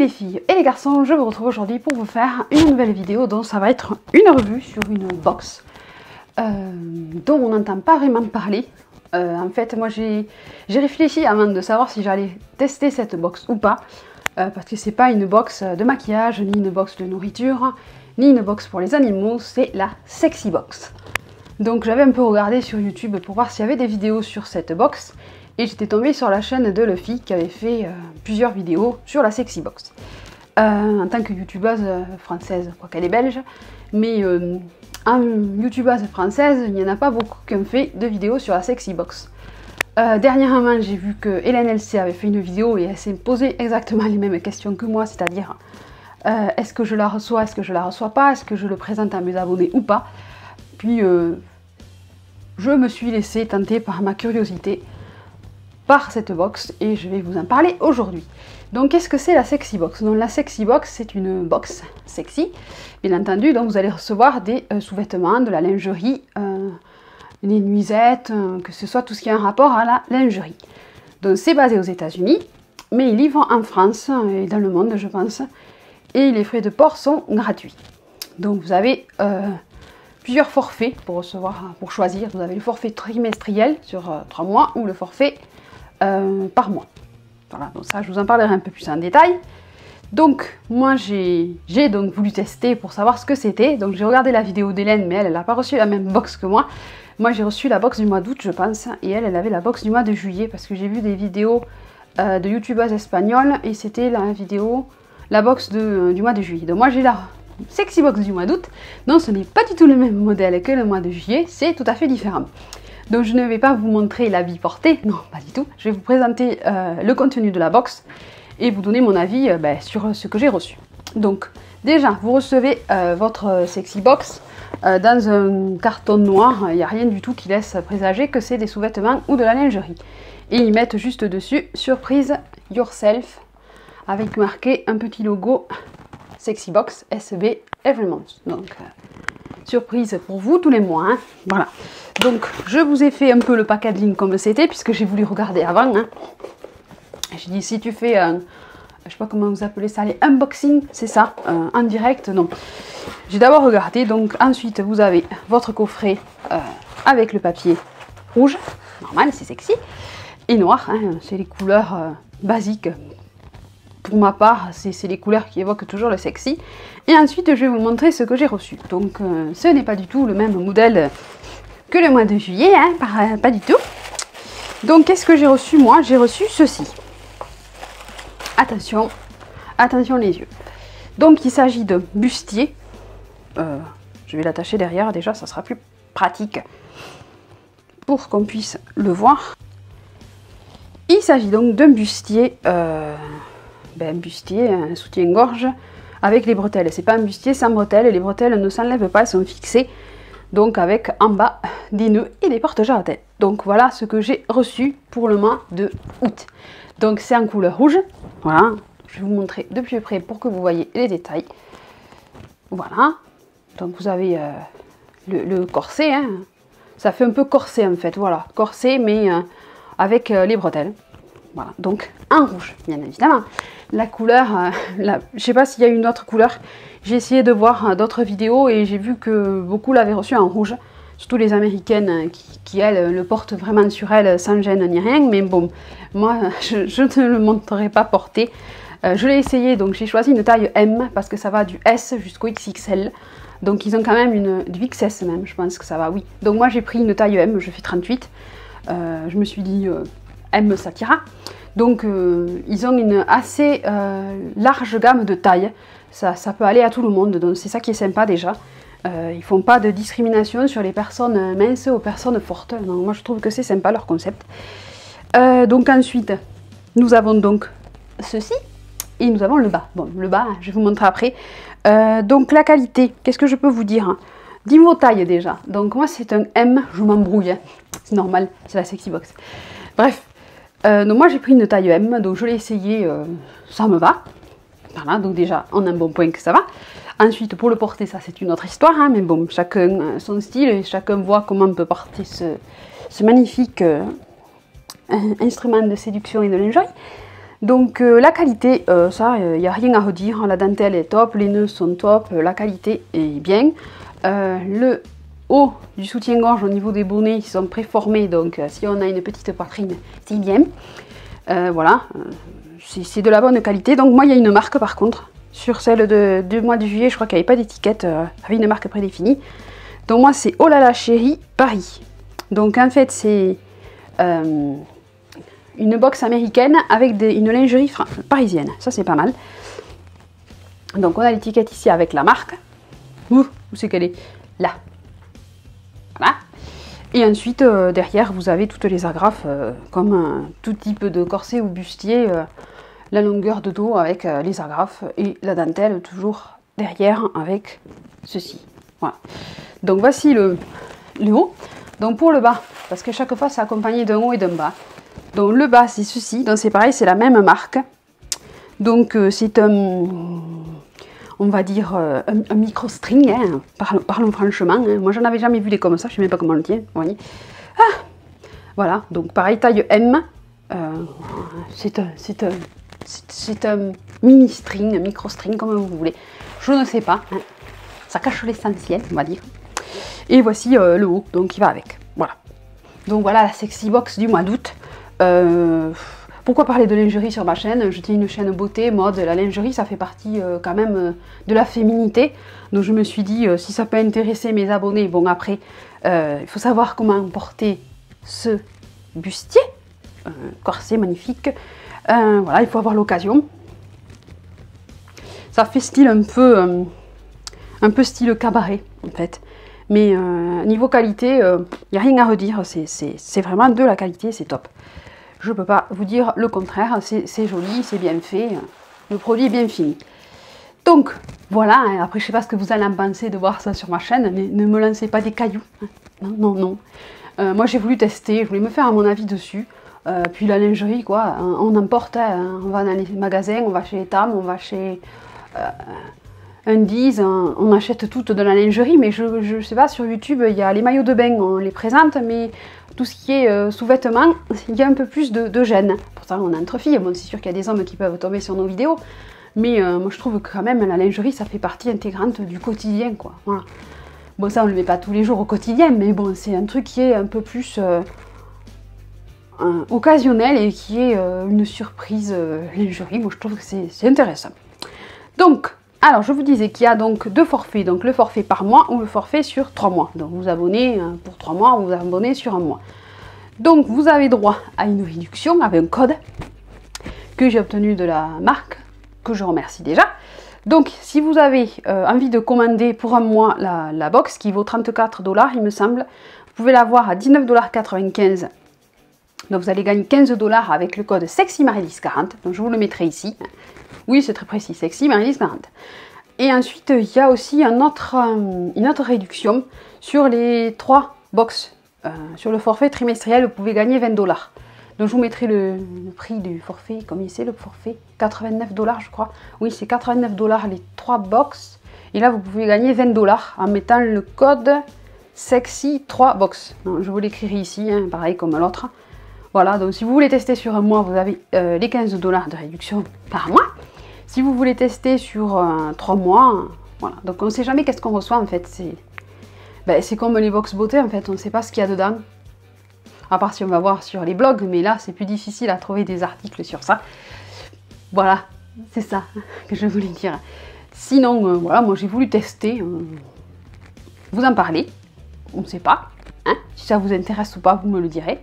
les filles et les garçons, je vous retrouve aujourd'hui pour vous faire une nouvelle vidéo dont ça va être une revue sur une box dont on n'entend pas vraiment parler. En fait, moi j'ai réfléchi avant de savoir si j'allais tester cette box ou pas, parce que c'est pas une box de maquillage, ni une box de nourriture, ni une box pour les animaux, c'est la Sexy Box. Donc j'avais un peu regardé sur YouTube pour voir s'il y avait des vidéos sur cette box. Et j'étais tombée sur la chaîne de Luffy qui avait fait plusieurs vidéos sur la Sexy Box. En tant que youtubeuse française, quoi qu'elle est belge, mais en youtubeuse française, il n'y en a pas beaucoup qui ont fait de vidéos sur la Sexy Box. Dernièrement, j'ai vu que Hélène LC avait fait une vidéo et elle s'est posé exactement les mêmes questions que moi, c'est-à-dire est-ce que je la reçois, est-ce que je la reçois pas, est-ce que je le présente à mes abonnés ou pas. Puis je me suis laissée tenter par ma curiosité par cette box et je vais vous en parler aujourd'hui. Donc qu'est-ce que c'est la Sexy Box? Donc la Sexy Box, c'est une box sexy, bien entendu, donc vous allez recevoir des sous-vêtements, de la lingerie, des nuisettes, que ce soit tout ce qui a un rapport à la lingerie. Donc c'est basé aux États-Unis, mais ils livrent en France et dans le monde, je pense, et les frais de port sont gratuits. Donc vous avez plusieurs forfaits pour recevoir, pour choisir. Vous avez le forfait trimestriel sur 3 mois ou le forfait par mois. Voilà, donc ça je vous en parlerai un peu plus en détail. Donc moi j'ai donc voulu tester pour savoir ce que c'était. Donc j'ai regardé la vidéo d'Hélène, mais elle n'a pas reçu la même box que moi. Moi j'ai reçu la box du mois d'août je pense, et elle avait la box du mois de juillet, parce que j'ai vu des vidéos de youtubeuses espagnoles et c'était la box du mois de juillet. Donc moi j'ai la Sexy Box du mois d'août. Non, ce n'est pas du tout le même modèle que le mois de juillet, c'est tout à fait différent. Donc je ne vais pas vous montrer l'habit porté, non pas du tout. Je vais vous présenter le contenu de la box et vous donner mon avis sur ce que j'ai reçu. Donc déjà, vous recevez votre Sexy Box dans un carton noir. Il n'y a rien du tout qui laisse présager que c'est des sous-vêtements ou de la lingerie. Et ils mettent juste dessus « Surprise Yourself » avec marqué un petit logo Sexy Box SB Every Month. Donc surprise pour vous tous les mois, hein. Voilà. Donc je vous ai fait un peu le packaging comme c'était, puisque j'ai voulu regarder avant, hein. J'ai dit si tu fais un, je sais pas comment vous appelez ça, les unboxing, c'est ça, en direct, non. J'ai d'abord regardé, donc ensuite vous avez votre coffret avec le papier rouge, normal, c'est sexy, et noir, hein, c'est les couleurs basiques. Pour ma part, c'est les couleurs qui évoquent toujours le sexy. Et ensuite, je vais vous montrer ce que j'ai reçu. Donc, ce n'est pas du tout le même modèle que le mois de juillet, hein, pas du tout. Donc, qu'est-ce que j'ai reçu moi? J'ai reçu ceci. Attention, attention les yeux. Donc, il s'agit de bustier. Je vais l'attacher derrière, déjà, ça sera plus pratique pour qu'on puisse le voir. Il s'agit donc d'un bustier... un bustier, un soutien-gorge avec les bretelles. C'est pas un bustier sans bretelles, les bretelles ne s'enlèvent pas, elles sont fixées. Donc avec en bas des nœuds et des porte-jarretelles. Donc voilà ce que j'ai reçu pour le mois de août. Donc c'est en couleur rouge. Voilà, je vais vous montrer de plus près pour que vous voyez les détails. Voilà, donc vous avez le corset, hein. Ça fait un peu corset en fait, voilà, corset mais avec les bretelles. Voilà, donc en rouge, bien évidemment. La couleur, je sais pas s'il y a une autre couleur. J'ai essayé de voir d'autres vidéos et j'ai vu que beaucoup l'avaient reçu en rouge. Surtout les américaines qui elles, le portent vraiment sur elles sans gêne ni rien. Mais bon, moi, je ne le montrerai pas porté. Je l'ai essayé, donc j'ai choisi une taille M parce que ça va du S jusqu'au XXL. Donc ils ont quand même du XS même, je pense que ça va, oui. Donc moi j'ai pris une taille M, je fais 38. Je me suis dit... M Sakira. Donc ils ont une assez large gamme de tailles, ça peut aller à tout le monde, donc c'est ça qui est sympa déjà. Ils font pas de discrimination sur les personnes minces aux personnes fortes, donc moi je trouve que c'est sympa leur concept. Donc ensuite nous avons donc ceci et nous avons le bas. Bon, le bas je vais vous montrer après. Donc la qualité, qu'est-ce que je peux vous dire? Niveau taille déjà, donc moi c'est un M, je m'embrouille, hein. C'est normal, c'est la Sexy Box. Bref. Donc moi j'ai pris une taille M, donc je l'ai essayé, ça me va. Voilà, donc déjà on a un bon point que ça va. Ensuite pour le porter, ça c'est une autre histoire, hein, mais bon, chacun son style et chacun voit comment on peut porter ce magnifique instrument de séduction et de lingerie. Donc la qualité, ça, il n'y a rien à redire. La dentelle est top, les nœuds sont top, la qualité est bien. Le haut du soutien-gorge au niveau des bonnets, ils sont préformés, donc si on a une petite poitrine, c'est bien. Voilà, c'est de la bonne qualité. Donc moi, il y a une marque par contre. Sur celle du mois de juillet, je crois qu'il n'y avait pas d'étiquette, avec une marque prédéfinie. Donc moi, c'est Oh là là chérie Paris. Donc en fait, c'est une box américaine avec une lingerie parisienne. Ça, c'est pas mal. Donc on a l'étiquette ici avec la marque. Où c'est qu'elle est? Là. Voilà. Et ensuite, derrière, vous avez toutes les agrafes, comme tout type de corset ou bustier. La longueur de dos avec les agrafes et la dentelle toujours derrière avec ceci. Voilà. Donc voici le haut. Donc pour le bas, parce que chaque fois c'est accompagné d'un haut et d'un bas. Donc le bas c'est ceci, donc c'est pareil, c'est la même marque. Donc c'est un, on va dire un micro-string, hein, parlons franchement. Hein. Moi j'en avais jamais vu des comme ça, je ne sais même pas comment le tient. Vous voyez. Ah, voilà, donc pareil, taille M. C'est un mini-string, un micro-string, comme vous voulez. Je ne sais pas. Hein. Ça cache l'essentiel, on va dire. Et voici le haut, donc qui va avec. Voilà. Donc voilà la sexy box du mois d'août. Pourquoi parler de lingerie sur ma chaîne? Je tiens une chaîne beauté, mode. La lingerie, ça fait partie quand même de la féminité. Donc je me suis dit, si ça peut intéresser mes abonnés, bon après, il faut savoir comment porter ce bustier. Corset magnifique. Voilà, il faut avoir l'occasion. Ça fait style un peu style cabaret en fait. Mais niveau qualité, il n'y a rien à redire. C'est vraiment de la qualité, c'est top. Je ne peux pas vous dire le contraire. C'est joli, c'est bien fait. Le produit est bien fini. Donc voilà, hein, après je ne sais pas ce que vous allez en penser de voir ça sur ma chaîne. Ne me lancez pas des cailloux. Non, non, non. Moi j'ai voulu tester, je voulais me faire à mon avis dessus. Puis la lingerie, quoi, on emporte, hein, on va dans les magasins, on va chez Etam, on va chez Undies, on achète toute de la lingerie, mais je sais pas, sur YouTube, il y a les maillots de bain, on les présente, mais tout ce qui est sous-vêtements, il y a un peu plus de gêne. Pourtant, on est entre filles, bon, c'est sûr qu'il y a des hommes qui peuvent tomber sur nos vidéos, mais moi je trouve que quand même la lingerie, ça fait partie intégrante du quotidien, quoi. Voilà. Bon, ça, on le met pas tous les jours au quotidien, mais bon, c'est un truc qui est un peu plus occasionnel et qui est une surprise lingerie. Moi je trouve que c'est intéressant. Donc, alors je vous disais qu'il y a donc deux forfaits, donc le forfait par mois ou le forfait sur 3 mois. Donc vous abonnez pour 3 mois ou vous abonnez sur un mois. Donc vous avez droit à une réduction avec un code que j'ai obtenu de la marque, que je remercie déjà. Donc si vous avez envie de commander pour un mois la box qui vaut 34 $, il me semble, vous pouvez l'avoir à 19,95 $. Donc vous allez gagner 15 $ avec le code SEXYMARILYS40. Donc je vous le mettrai ici. Oui, c'est très précis, SEXYMARILYS40. Et ensuite, il y a aussi une autre réduction sur les 3 box. Sur le forfait trimestriel, vous pouvez gagner 20 $. Donc je vous mettrai le prix du forfait, combien c'est le forfait? 89 $ je crois. Oui, c'est 89 $ les 3 box. Et là, vous pouvez gagner 20 $ en mettant le code SEXY3BOX. Je vous l'écrirai ici, hein, pareil comme l'autre. Voilà, donc si vous voulez tester sur un mois, vous avez les 15 $ de réduction par mois. Si vous voulez tester sur 3 mois, voilà. Donc on ne sait jamais qu'est-ce qu'on reçoit en fait. C'est comme les box beauté en fait, on ne sait pas ce qu'il y a dedans. À part si on va voir sur les blogs, mais là c'est plus difficile à trouver des articles sur ça. Voilà, c'est ça que je voulais dire. Sinon, voilà, moi j'ai voulu tester, vous en parler. On ne sait pas, hein. Si ça vous intéresse ou pas, vous me le direz.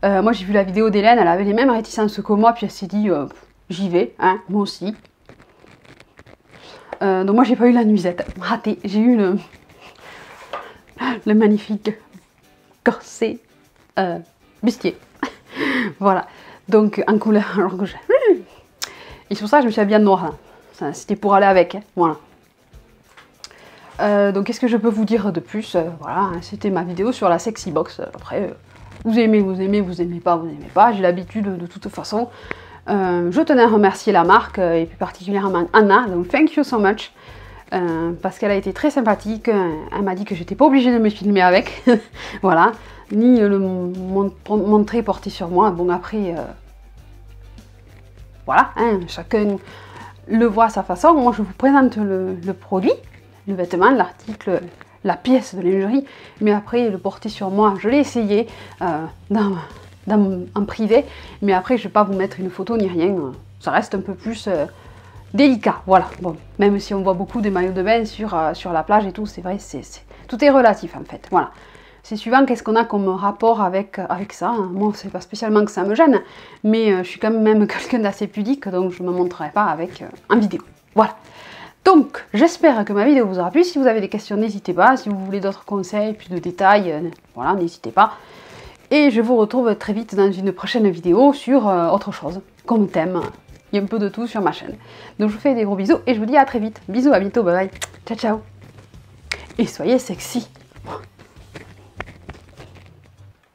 Moi j'ai vu la vidéo d'Hélène, elle avait les mêmes réticences que moi, puis elle s'est dit j'y vais, hein, moi aussi. Donc moi j'ai pas eu la nuisette, raté, j'ai eu le magnifique corset bustier. Voilà, donc en couleur rouge. Et sur ça je me suis habillée en noir, hein. C'était pour aller avec, hein. Voilà. Donc qu'est-ce que je peux vous dire de plus? Voilà, hein, c'était ma vidéo sur la sexy box. Après, vous aimez, vous aimez, vous aimez pas, vous aimez pas. J'ai l'habitude de toute façon. Je tenais à remercier la marque et plus particulièrement Anna. Donc thank you so much. Parce qu'elle a été très sympathique. Elle m'a dit que j'étais pas obligée de me filmer avec. Voilà. Ni le montrer porté sur moi. Bon après, voilà, hein, chacun le voit à sa façon. Moi, je vous présente le produit, le vêtement, l'article, la pièce de lingerie, mais après, le porter sur moi, je l'ai essayé en privé, mais après, je ne vais pas vous mettre une photo ni rien, ça reste un peu plus délicat, voilà. Bon, même si on voit beaucoup des maillots de bain sur la plage et tout, c'est vrai, tout est relatif en fait, voilà. C'est suivant qu'est-ce qu'on a comme rapport avec ça. Moi, c'est pas spécialement que ça me gêne, mais je suis quand même quelqu'un d'assez pudique, donc je ne me montrerai pas avec en vidéo. Voilà. Donc, j'espère que ma vidéo vous aura plu. Si vous avez des questions, n'hésitez pas. Si vous voulez d'autres conseils, plus de détails, voilà, n'hésitez pas. Et je vous retrouve très vite dans une prochaine vidéo sur autre chose, comme thème. Il y a un peu de tout sur ma chaîne. Donc, je vous fais des gros bisous et je vous dis à très vite. Bisous, à bientôt, bye bye. Ciao, ciao. Et soyez sexy.